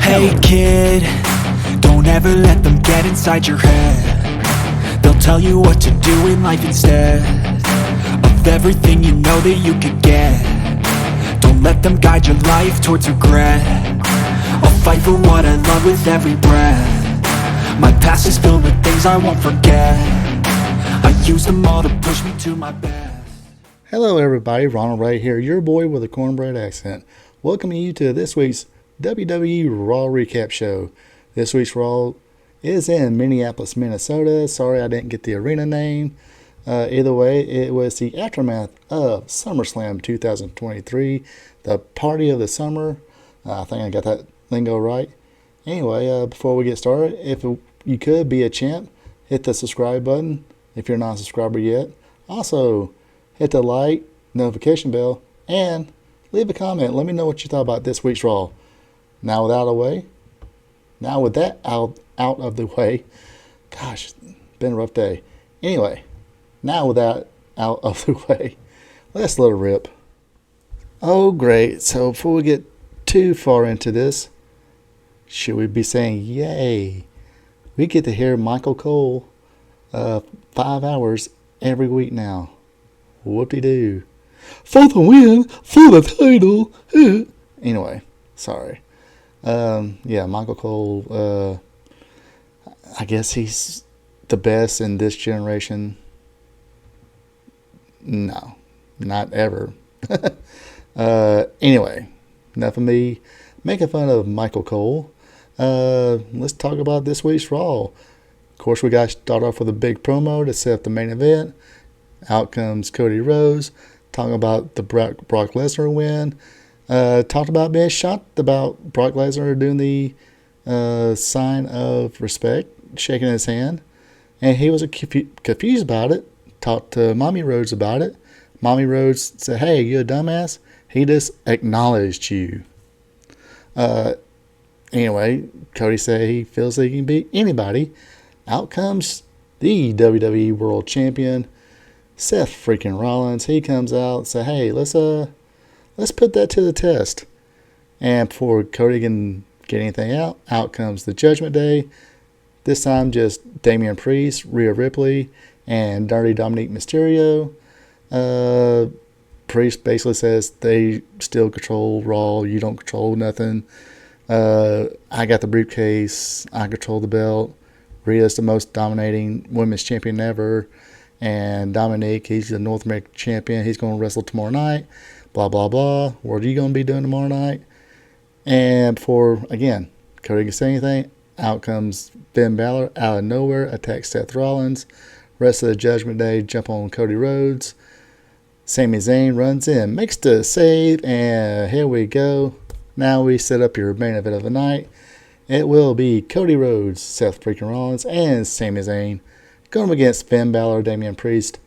Hey kid, don't ever let them get inside your head. They'll tell you what to do in life instead of everything you know that you could get. Don't let them guide your life towards regret. I'll fight for what I love with every breath. My past is filled with things I won't forget. I use them all to push me to my best. Hello everybody, Ronald Ray here, your boy with a cornbread accent. Welcoming you to this week's WWE Raw Recap Show. This week's Raw is in Minneapolis, Minnesota. Sorry I didn't get the arena name. Either way, it was the aftermath of SummerSlam 2023, the party of the summer. I think I got that lingo right. Anyway, before we get started, if you could be a champ, hit the subscribe button if you're not a subscriber yet. Also, hit the like, notification bell, and leave a comment. Let me know what you thought about this week's Raw. Now with that out of the way, gosh, been a rough day. Anyway, now with that out of the way, let's let it rip. Oh, great. So before we get too far into this, should we be saying yay? We get to hear Michael Cole 5 hours every week now. Whoop-de-doo. For the win, for the title. Anyway, sorry. Michael Cole, I guess he's the best in this generation. No, not ever. Anyway, enough of me making fun of Michael Cole. Let's talk about this week's Raw. Of course, we got to start off with a big promo to set up the main event. Out comes Cody Rhodes, talking about the Brock Lesnar win. Talked about being shocked about Brock Lesnar doing the sign of respect, shaking his hand. And he was confused about it. Talked to Mommy Rhodes about it. Mommy Rhodes said, hey, you a dumbass? He just acknowledged you. Anyway, Cody said he feels that he can beat anybody. Out comes the WWE World Champion, Seth freaking Rollins. He comes out and says, hey, let's put that to the test. And before Cody can get anything out comes the Judgment Day. This time just Damian Priest, Rhea Ripley, and Dirty Dominic Mysterio. Priest basically says they still control Raw. You don't control nothing. I got the briefcase. I control the belt. Rhea's the most dominating women's champion ever. And Dominic, he's the North American champion. He's going to wrestle tomorrow night. Blah, blah, blah. What are you going to be doing tomorrow night? And before, again, Cody can say anything, out comes Finn Balor out of nowhere, attacks Seth Rollins. Rest of the Judgment Day jump on Cody Rhodes. Sami Zayn runs in, makes the save, and here we go. Now we set up your main event of the night. It will be Cody Rhodes, Seth freaking Rollins, and Sami Zayn going against Finn Balor, Damian Priest,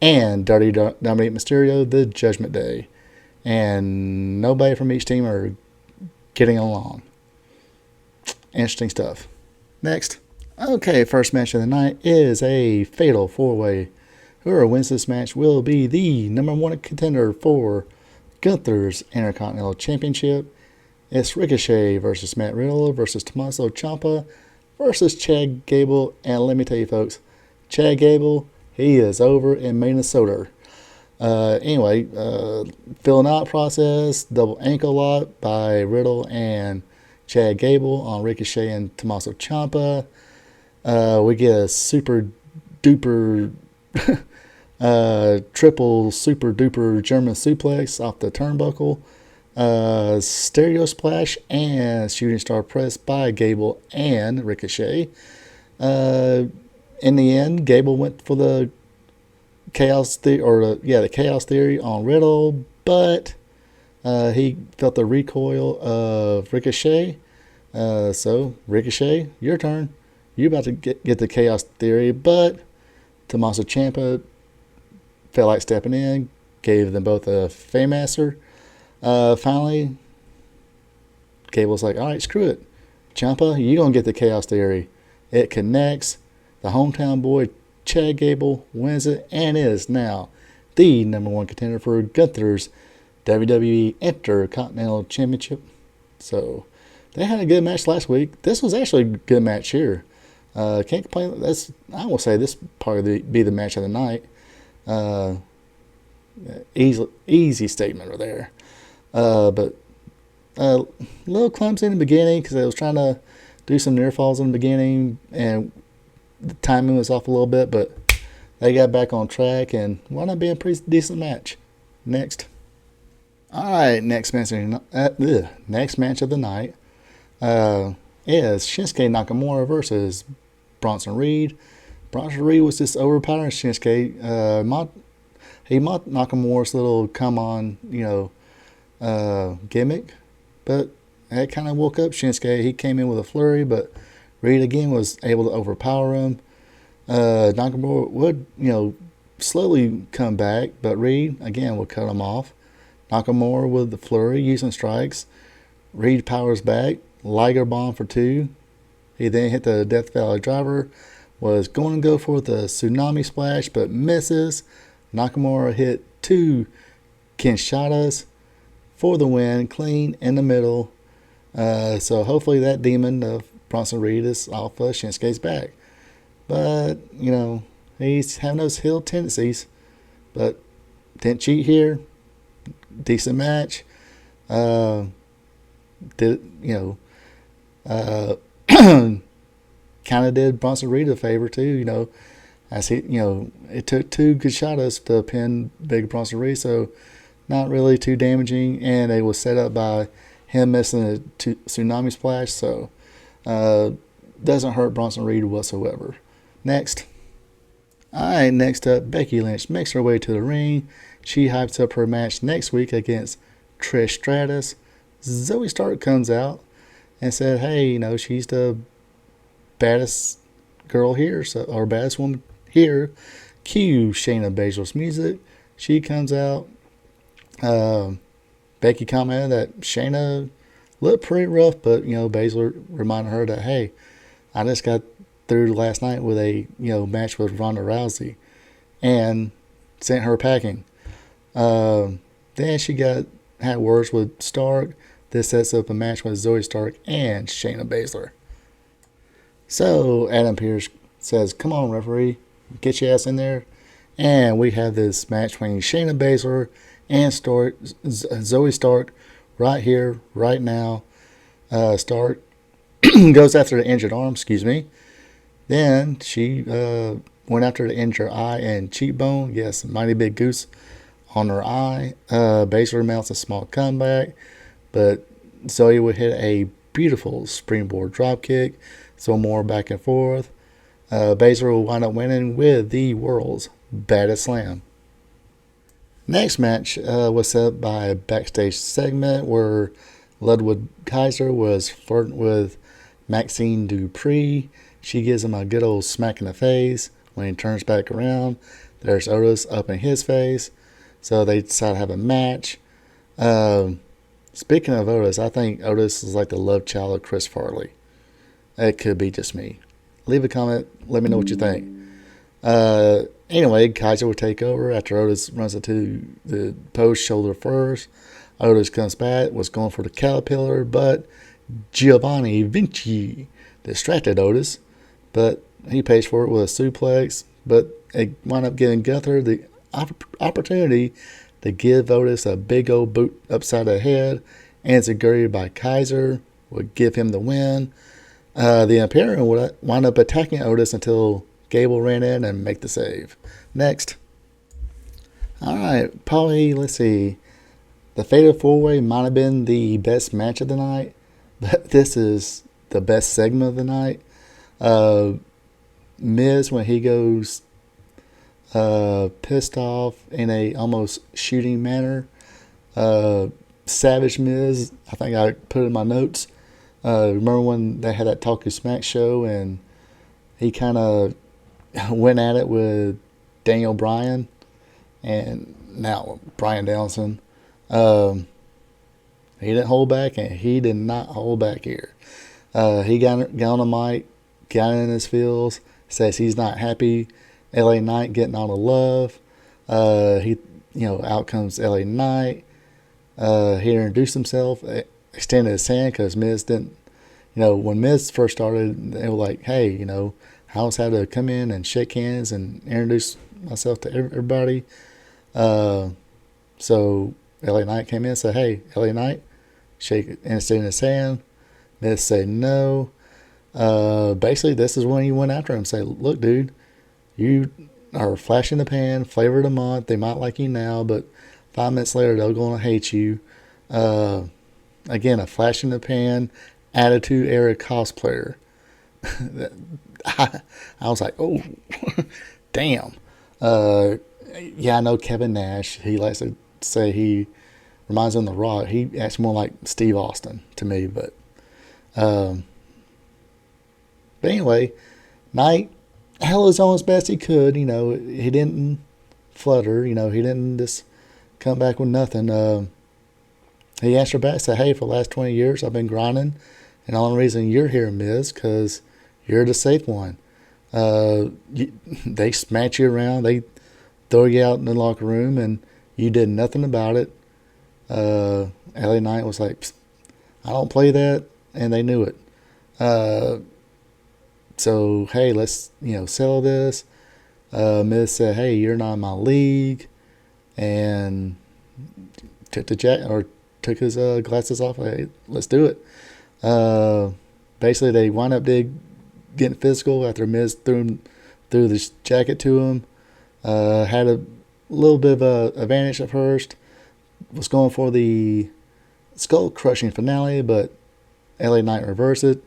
and Dirty Dominic Mysterio, the Judgment Day. And nobody from each team are getting along. Interesting stuff. Next. Okay, first match of the night is a fatal 4-way. Whoever wins this match will be the number 1 contender for Gunther's Intercontinental Championship. It's Ricochet versus Matt Riddle versus Tommaso Ciampa versus Chad Gable. And let me tell you folks, Chad Gable, he is over in Minnesota. Anyway, filling out process, double ankle lock by Riddle and Chad Gable on Ricochet and Tommaso Ciampa. We get a super duper triple super duper German suplex off the turnbuckle. Stereo splash and shooting star press by Gable and Ricochet. In the end, Gable went for the chaos the chaos theory on Riddle, but he felt the recoil of Ricochet. So Ricochet, your turn. You're about to get the chaos theory, but Tommaso Ciampa felt like stepping in, gave them both a Faymaster. Finally, Gable's like, all right, screw it. Ciampa, you're going to get the chaos theory. It connects. The hometown boy, Chad Gable, wins it and is now the number 1 contender for Gunther's WWE Intercontinental Championship. So, they had a good match last week. This was actually a good match here. Can't complain. I will say this probably be the match of the night. Easy statement right there. But a little clumsy in the beginning because I was trying to do some near falls in the beginning and the timing was off a little bit, but they got back on track and wound up being a pretty decent match. Next. All right, next match of the night is Shinsuke Nakamura versus Bronson Reed. Bronson Reed was just overpowering Shinsuke. He mocked Nakamura's little come on, gimmick, but that kind of woke up Shinsuke. He came in with a flurry, but Reed again was able to overpower him. Nakamura would, slowly come back, but Reed again would cut him off. Nakamura with the flurry using strikes. Reed powers back. Liger bomb for 2. He then hit the Death Valley driver. Was going to go for the tsunami splash, but misses. Nakamura hit 2 Kinshatas for the win, clean in the middle. So hopefully that demon of Bronson Reed is off of Shinsuke's back. But, he's having those heel tendencies. But didn't cheat here. Decent match. Kind of did Bronson Reed a favor too, as he, it took 2 good shots to pin Big Bronson Reed, so not really too damaging, and it was set up by him missing a tsunami splash, so doesn't hurt Bronson Reed whatsoever. Next. Alright, next up, Becky Lynch makes her way to the ring. She hypes up her match next week against Trish Stratus. Zoe Stark comes out and said, hey, she's the baddest girl here, or baddest woman here. Cue Shayna Baszler's music. She comes out. Becky commented that Shayna looked pretty rough, but, Baszler reminded her that, hey, I just got through last night with a, match with Ronda Rousey and sent her packing. Then she had words with Stark. This sets up a match with Zoe Stark and Shayna Baszler. So Adam Pearce says, come on, referee, get your ass in there. And we have this match between Shayna Baszler and Zoe Stark right here, right now. Stark goes after the injured arm, Then she went after the injured eye and cheekbone. Yes, mighty big goose on her eye. Baszler mounts a small comeback, but Zoe would hit a beautiful springboard dropkick. So more back and forth. Baszler will wind up winning with the world's baddest slam. Next match was set up by a backstage segment where Ludwig Kaiser was flirting with Maxine Dupree. She gives him a good old smack in the face. When he turns back around, there's Otis up in his face. So they decide to have a match. Speaking of Otis, I think Otis is like the love child of Chris Farley. It could be just me. Leave a comment. Let me know what you think. Anyway, Kaiser will take over after Otis runs into the post shoulder first. Otis comes back, was going for the caterpillar, but Giovanni Vinci distracted Otis. But he pays for it with a suplex. But it wound up giving Gunther the opportunity to give Otis a big old boot upside the head. And Zaguri by Kaiser would give him the win. The Imperium would wind up attacking Otis until Gable ran in and make the save. Next. Alright, probably, let's see. The Fatal 4-Way might have been the best match of the night, but this is the best segment of the night. Miz, when he goes pissed off in a almost shooting manner. Savage Miz, I think I put it in my notes. Remember when they had that Talking Smack show and he kind of went at it with Daniel Bryan and now Bryan Danielson. He didn't hold back, and he did not hold back here. He got on the mic, got in his feels, says he's not happy. LA Knight getting all the love. Out comes LA Knight. He introduced himself extended his hand because Miz didn't. When Miz first started, they were like, "Hey, I always had to come in and shake hands and introduce myself to everybody." So LA Knight came in and said, "Hey, LA Knight, shake and extend his hand." Miz said no. Basically, this is when he went after him. Say, "Look, dude, you are flash in the pan, flavor of the month. They might like you now, but 5 minutes later, they're going to hate you." Again, a flash in the pan, attitude era cosplayer. I was like, oh, damn. Yeah, I know Kevin Nash. He likes to say he reminds him of The Rock. He acts more like Steve Austin to me. But anyway, Knight held his own as best he could. He didn't flutter. He didn't just come back with nothing. He answered back, said, "Hey, for the last 20 years, I've been grinding. And the only reason you're here, Miz, because you're the safe one. They smack you around. They throw you out in the locker room, and you did nothing about it." LA Knight was like, "I don't play that," and they knew it. So, hey, let's, settle this. Miz said, "Hey, you're not in my league," and took his glasses off. Hey, let's do it. Basically, they wound up getting physical after Miz threw this jacket to him. Had a little bit of a advantage at first. Was going for the skull crushing finale, but LA Knight reversed it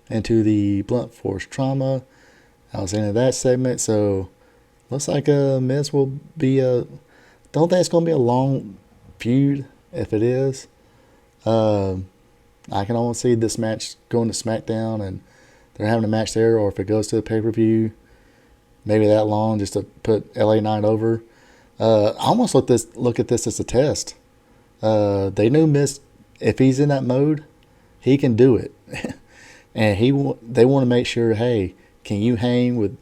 into the blunt force trauma. I was into that segment, so looks like Miz will be don't think it's going to be a long feud. If it is, I can almost see this match going to SmackDown and they're having a match there, or if it goes to the pay-per-view, maybe that long just to put LA Knight over. I almost look at this as a test. They knew Miz, if he's in that mode, he can do it. And they want to make sure, hey, can you hang with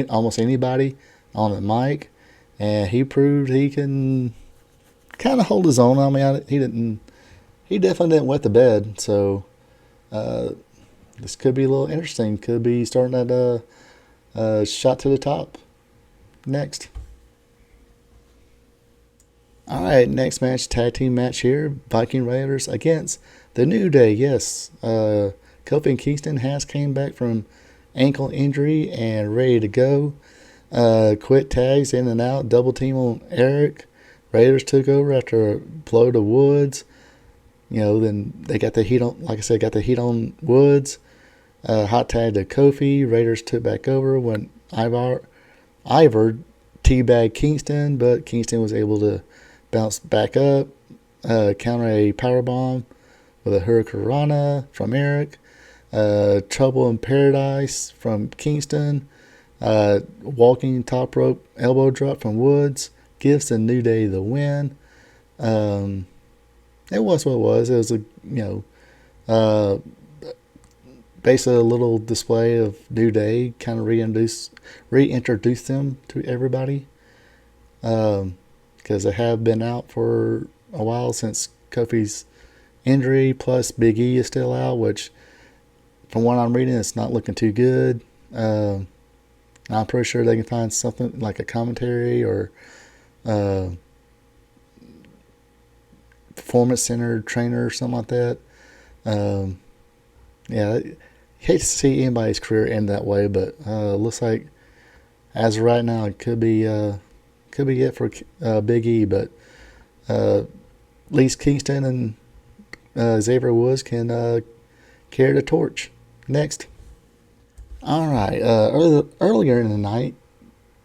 almost anybody on the mic? And he proved he can kind of hold his own. I mean, he definitely didn't wet the bed. So this could be a little interesting. Could be starting at shot to the top next. All right, next match, tag team match here. Viking Raiders against the New Day. Yes, Kofi and Kingston has came back from ankle injury and ready to go. Quick tags in and out, double team on Eric. Raiders took over after a blow to Woods. Then they got the heat on, like I said, got Woods. Hot tag to Kofi. Raiders took back over when Ivor teabagged Kingston, but Kingston was able to bounce back up, counter a powerbomb with a Hurricanrana from Eric. Trouble in Paradise from Kingston. Walking top rope elbow drop from Woods gives the New Day the win. It was what it was. It was basically a little display of New Day, kind of reintroduce them to everybody. Because they have been out for a while since Kofi's injury, plus Big E is still out, which from what I'm reading, it's not looking too good. I'm pretty sure they can find something like a commentary or performance center trainer or something like that. Yeah, hate to see anybody's career end that way, but looks like as of right now, it could be it for Big E. But at least Kingston and Xavier Woods can carry the torch. Next. All right. Earlier in the night,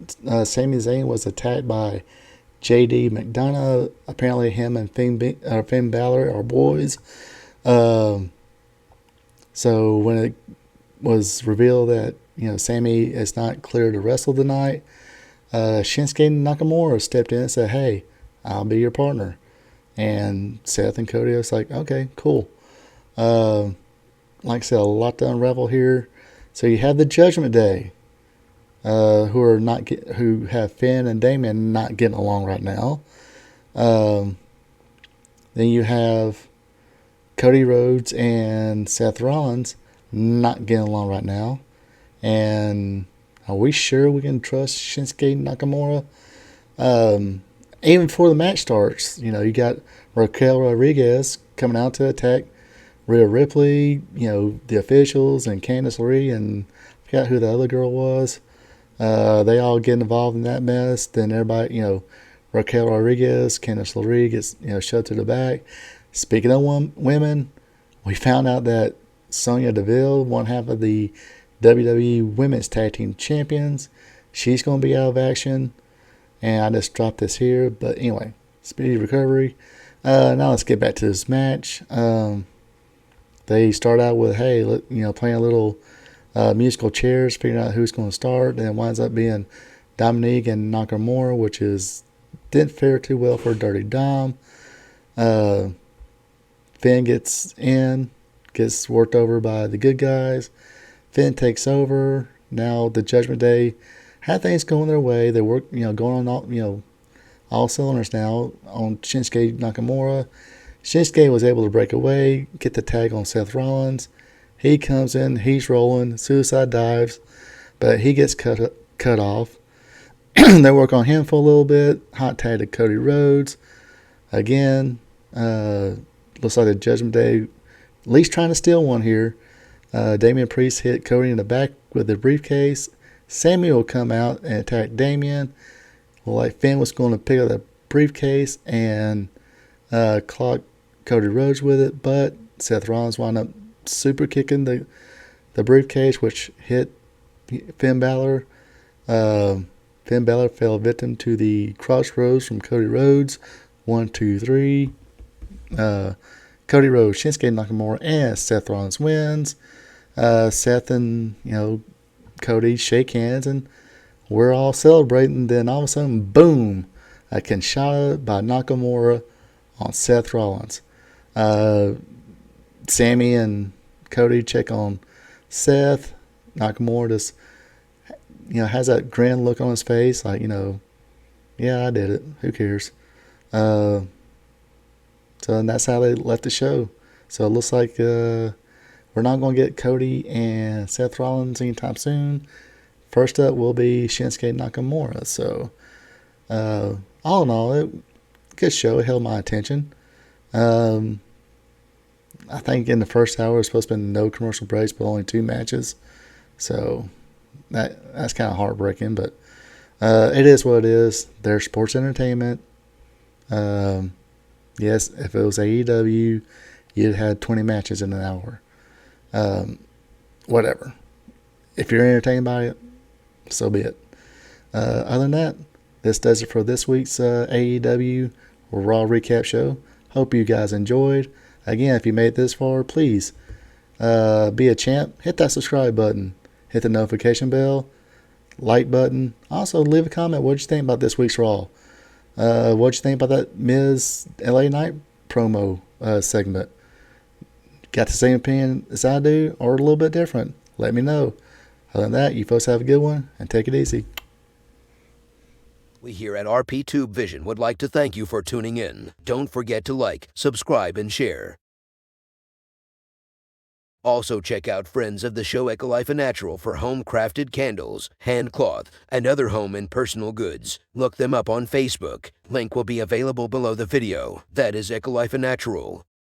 Sami Zayn was attacked by J.D. McDonough. Apparently, him and Finn Balor are boys. So when it was revealed that Sami is not clear to wrestle tonight, Shinsuke Nakamura stepped in and said, "Hey, I'll be your partner." And Seth and Cody was like, "Okay, cool." Like I said, a lot to unravel here. So you have the Judgment Day, who have Finn and Damon not getting along right now. Then you have Cody Rhodes and Seth Rollins not getting along right now. And are we sure we can trust Shinsuke Nakamura? Even before the match starts, you got Raquel Rodriguez coming out to attack Rhea Ripley, the officials, and Candice LeRae, and I forgot who the other girl was. They all get involved in that mess. Then everybody, Raquel Rodriguez, Candice LeRae gets, shoved to the back. Speaking of women, we found out that Sonya Deville, one half of the WWE Women's Tag Team Champions, she's going to be out of action. And I just dropped this here. But anyway, speedy recovery. Now let's get back to this match. They start out with, hey, playing a little musical chairs, figuring out who's going to start. And it winds up being Dominique and Nakamura, which didn't fare too well for Dirty Dom. Finn gets in, gets worked over by the good guys. Finn takes over. Now the Judgment Day had things going their way. They were, going on all cylinders now on Shinsuke Nakamura. Shinsuke was able to break away, get the tag on Seth Rollins. He comes in, he's rolling, suicide dives, but he gets cut off. They work on him for a little bit. Hot tag to Cody Rhodes. Again, looks like the Judgment Day at least trying to steal one here. Damian Priest hit Cody in the back with the briefcase. Sammy will come out and attack Damian. Like Finn was going to pick up the briefcase and clock Cody Rhodes with it, but Seth Rollins wound up super kicking the briefcase, which hit Finn Balor. Finn Balor fell victim to the crossroads from Cody Rhodes. 1, 2, 3. Cody Rhodes, Shinsuke Nakamura, and Seth Rollins wins. Seth and Cody shake hands, and we're all celebrating. Then all of a sudden, boom! A Kinshasa by Nakamura on Seth Rollins. Sammy and Cody check on Seth. Nakamura just, has that grin look on his face, like, yeah, I did it. Who cares? So and that's how they left the show. So it looks like we're not going to get Cody and Seth Rollins anytime soon. First up will be Shinsuke Nakamura. So all in all, good show. It held my attention. I think in the first hour it was supposed to be no commercial breaks, but only 2 matches. So that's kind of heartbreaking, but it is what it is. They're sports entertainment. Yes, if it was AEW, you'd had 20 matches in an hour. Whatever. If you're entertained by it, so be it. Other than that, this does it for this week's AEW Raw Recap Show. Hope you guys enjoyed. Again, if you made it this far, please be a champ. Hit that subscribe button. Hit the notification bell. Like button. Also, leave a comment. What did you think about this week's Raw? What did you think about that Miz LA Knight promo segment? Got the same opinion as I do, or a little bit different? Let me know. Other than that, you folks have a good one, and take it easy. We here at RP Tube Vision would like to thank you for tuning in. Don't forget to like, subscribe, and share. Also check out friends of the show Ecolife and Natural for home-crafted candles, hand cloth, and other home and personal goods. Look them up on Facebook. Link will be available below the video. That is Ecolife and Natural.